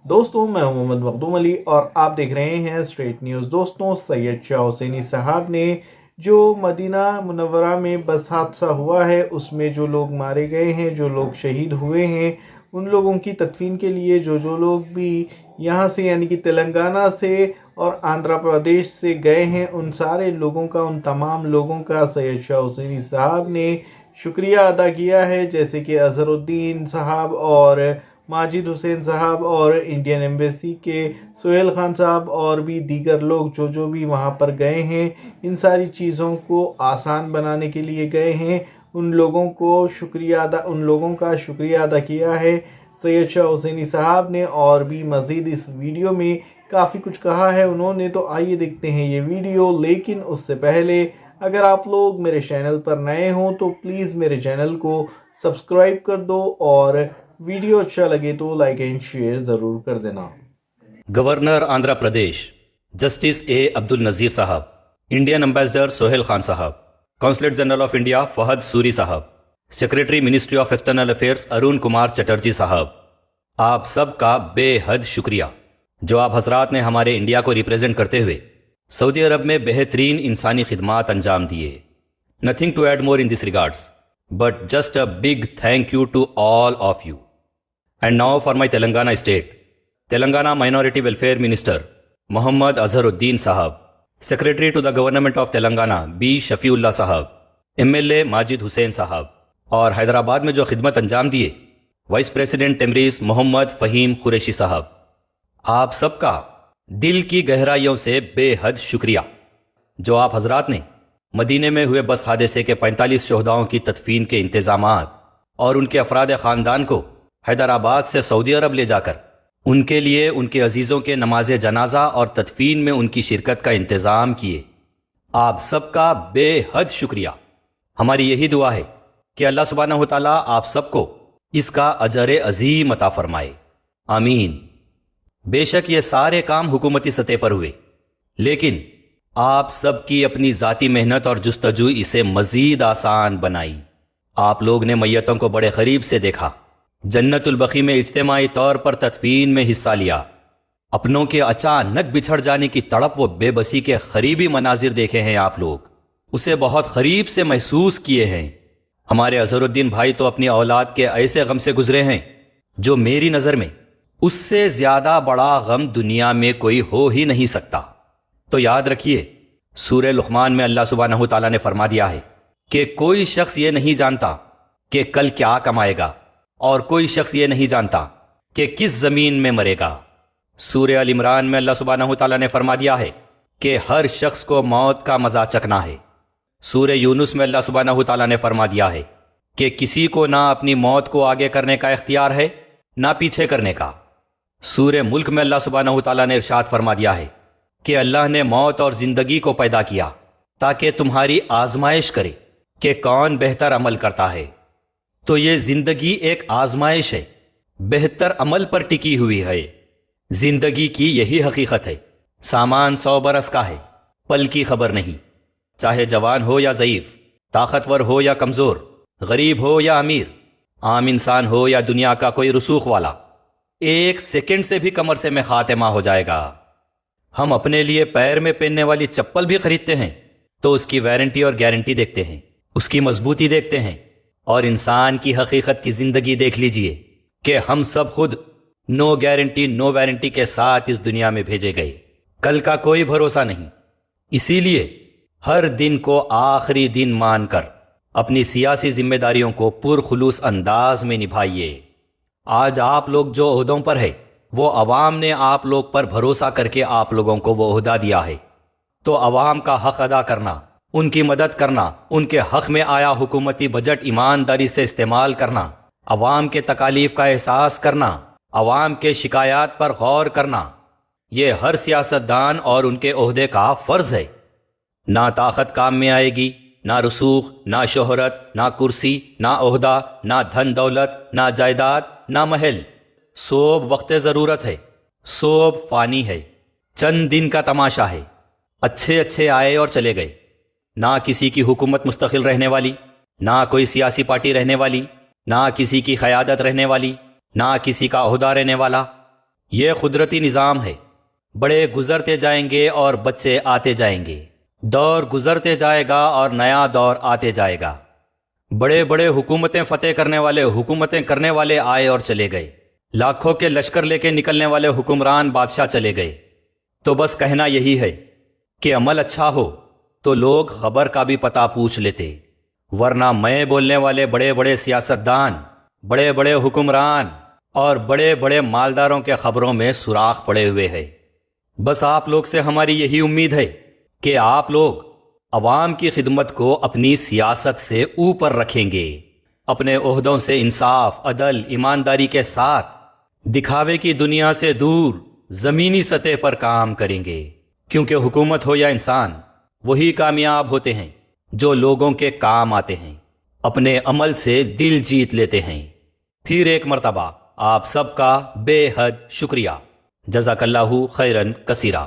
दोस्तों मैं हूं मोहम्मद मखदूम अली और आप देख रहे हैं स्ट्रेट न्यूज़। दोस्तों सैयद शाह हुसैनी साहब ने जो मदीना मुनव्वरा में बस हादसा हुआ है उसमें जो लोग मारे गए हैं, जो लोग शहीद हुए हैं, उन लोगों की तदफीन के लिए जो लोग भी यहाँ से यानी कि तेलंगाना से और आंध्र प्रदेश से गए हैं, उन सारे लोगों का, उन तमाम लोगों का सैयद शाह हुसैनी साहब ने शुक्रिया अदा किया है। जैसे कि अजहरुद्दीन साहब और माजिद हुसैन साहब और इंडियन एम्बेसी के सोहेल खान साहब और भी दीगर लोग जो भी वहाँ पर गए हैं, इन सारी चीज़ों को आसान बनाने के लिए गए हैं। उन लोगों का शुक्रिया अदा किया है सैयद शाह हुसैनी साहब ने। और भी मज़ीद इस वीडियो में काफ़ी कुछ कहा है उन्होंने, तो आइए देखते हैं ये वीडियो। लेकिन उससे पहले अगर आप लोग मेरे चैनल पर नए हों तो प्लीज़ मेरे चैनल को सब्सक्राइब कर दो और वीडियो अच्छा लगे तो लाइक एंड शेयर ज़रूर कर देना। Governor Andhra Pradesh justice A Abdul Nazeer sahab, Indian ambassador Sohail Khan sahab, consulate general of India Fahad Suri sahab, secretary ministry of external affairs Arun Kumar Chatterjee sahab, आप सब का बेहद शुक्रिया जो आप हजरात ने हमारे इंडिया को रिप्रेजेंट करते हुए सऊदी अरब में बेहतरीन इंसानी खिदमात अंजाम दिए। Nothing to add more in this regards but just a big thank you to all of you. And now for my Telangana state, Telangana minority welfare minister Mohammed Azharuddin sahab, secretary to the government of Telangana B Shafiullah sahab, MLA Majid Hussain साहब, और हैदराबाद में जो खिदमत अंजाम दिए vice president टेमरीज Mohammad Faheem Qureshi साहब, आप सबका दिल की गहराइयों से बेहद शुक्रिया जो आप हजरात ने मदीने में हुए बस हादसे के 45 शहदाओं की तदफीन के इंतजामात और उनके अफराद ख़ानदान को हैदराबाद से सऊदी अरब ले जाकर उनके लिए उनके अजीज़ों के नमाज जनाजा और तदफीन में उनकी शिरकत का इंतज़ाम किए। आप सबका बेहद शुक्रिया। हमारी यही दुआ है कि अल्लाह सुब्हानहू व तआला आप सबको इसका अजर अजीम अता फरमाए, आमीन। बेशक ये सारे काम हुकूमती सतह पर हुए, लेकिन आप सबकी अपनी ज़ाती मेहनत और जुस्तजू इसे मज़ीद आसान बनाई। आप लोग ने मैयतों को बड़े करीब से देखा, जन्नतुल बकी में इज्तिमाई तौर पर तदफीन में हिस्सा लिया, अपनों के अचानक बिछड़ जाने की तड़प व बेबसी के करीबी मनाजिर देखे हैं आप लोग, उसे बहुत करीब से महसूस किए हैं। हमारे अजहरुद्दीन भाई तो अपनी औलाद के ऐसे गम से गुजरे हैं जो मेरी नज़र में उससे ज़्यादा बड़ा गम दुनिया में कोई हो ही नहीं सकता। तो याद रखिए, सूरह लुक़मान में अल्लाह सुब्हानहू तआला ने फरमा दिया है कि कोई शख्स ये नहीं जानता कि कल क्या कमाएगा और कोई शख्स ये नहीं जानता कि किस ज़मीन में मरेगा। सूरह अल इमरान में अल्लाह सुब्हानहू तआला ने फरमा दिया है कि हर शख्स को मौत का मज़ा चखना है। सूरह यूनुस में अल्लाह सुब्हानहू तआला ने फरमा दिया है कि किसी को ना अपनी मौत को आगे करने का इख्तियार है ना पीछे करने का। सूरह मुल्क में अल्लाह सुब्हानहू तआला ने इरशाद फरमा दिया है कि अल्लाह ने मौत और ज़िंदगी को पैदा किया ताकि तुम्हारी आजमाइश करे कि कौन बेहतर अमल करता है। तो ये ज़िंदगी एक आजमाइश है, बेहतर अमल पर टिकी हुई है। ज़िंदगी की यही हकीकत है, सामान 100 बरस का है, पल की खबर नहीं। चाहे जवान हो या ज़ईफ़, ताकतवर हो या कमज़ोर, गरीब हो या अमीर, आम इंसान हो या दुनिया का कोई रसूख वाला, एक सेकंड से भी कमर से में खातिमा हो जाएगा। हम अपने लिए पैर में पहनने वाली चप्पल भी खरीदते हैं तो उसकी वारंटी और गारंटी देखते हैं, उसकी मजबूती देखते हैं। और इंसान की हकीकत की जिंदगी देख लीजिए कि हम सब खुद नो गारंटी नो वारंटी के साथ इस दुनिया में भेजे गए, कल का कोई भरोसा नहीं। इसीलिए हर दिन को आखिरी दिन मानकर अपनी सियासी जिम्मेदारियों को पुरखुलूस अंदाज में निभाइए। आज आप लोग जो ओहदों पर है वो अवाम ने आप लोग पर भरोसा करके आप लोगों को वो ओहदा दिया है, तो अवाम का हक अदा करना, उनकी मदद करना, उनके हक में आया हुकूमती बजट ईमानदारी से इस्तेमाल करना, अवाम के तकालीफ का एहसास करना, अवाम के शिकायत पर गौर करना, ये हर सियासतदान और उनके ओहदे का फ़र्ज़ है। ना ताकत काम में आएगी, ना रसूख, ना शोहरत, ना कुर्सी, ना ओहदा, ना धन दौलत, ना जायदाद, ना महल। सोब वक्त ज़रूरत है, सोब फ़ानी है, चंद दिन का तमाशा है, अच्छे अच्छे आए और चले गए। ना किसी की हुकूमत मुस्तकिल रहने वाली, ना कोई सियासी पार्टी रहने वाली, ना किसी की क़यादत रहने वाली, ना किसी का ओहदा रहने वाला। یہ قدرتی نظام ہے، بڑے گزرتے جائیں گے اور بچے آتے جائیں گے، دور گزرتے جائے گا اور نیا دور آتے جائے گا۔ بڑے بڑے حکومتیں فتح کرنے والے آئے اور چلے گئے، لاکھوں کے لشکر لے کے نکلنے والے حکمران بادشاہ چلے گئے۔ تو بس کہنا یہی ہے کہ عمل اچھا ہو تو لوگ خبر کا بھی پتہ پوچھ لیتے، ورنہ میں بولنے والے بڑے بڑے سیاستدان، بڑے بڑے حکمران اور بڑے بڑے مالداروں کے خبروں میں سوراخ پڑے ہوئے ہیں۔ بس آپ لوگ سے ہماری یہی امید ہے کہ آپ لوگ عوام کی خدمت کو اپنی سیاست سے اوپر رکھیں گے، اپنے عہدوں سے انصاف، عدل، ایمانداری کے ساتھ دکھاوے کی دنیا سے دور زمینی سطح پر کام کریں گے، کیونکہ حکومت ہو یا انسان، وہی کامیاب ہوتے ہیں جو لوگوں کے کام آتے ہیں، اپنے عمل سے دل جیت لیتے ہیں۔ پھر ایک مرتبہ آپ سب کا بے حد شکریہ۔ جزاک اللہ خیرن کثیرہ۔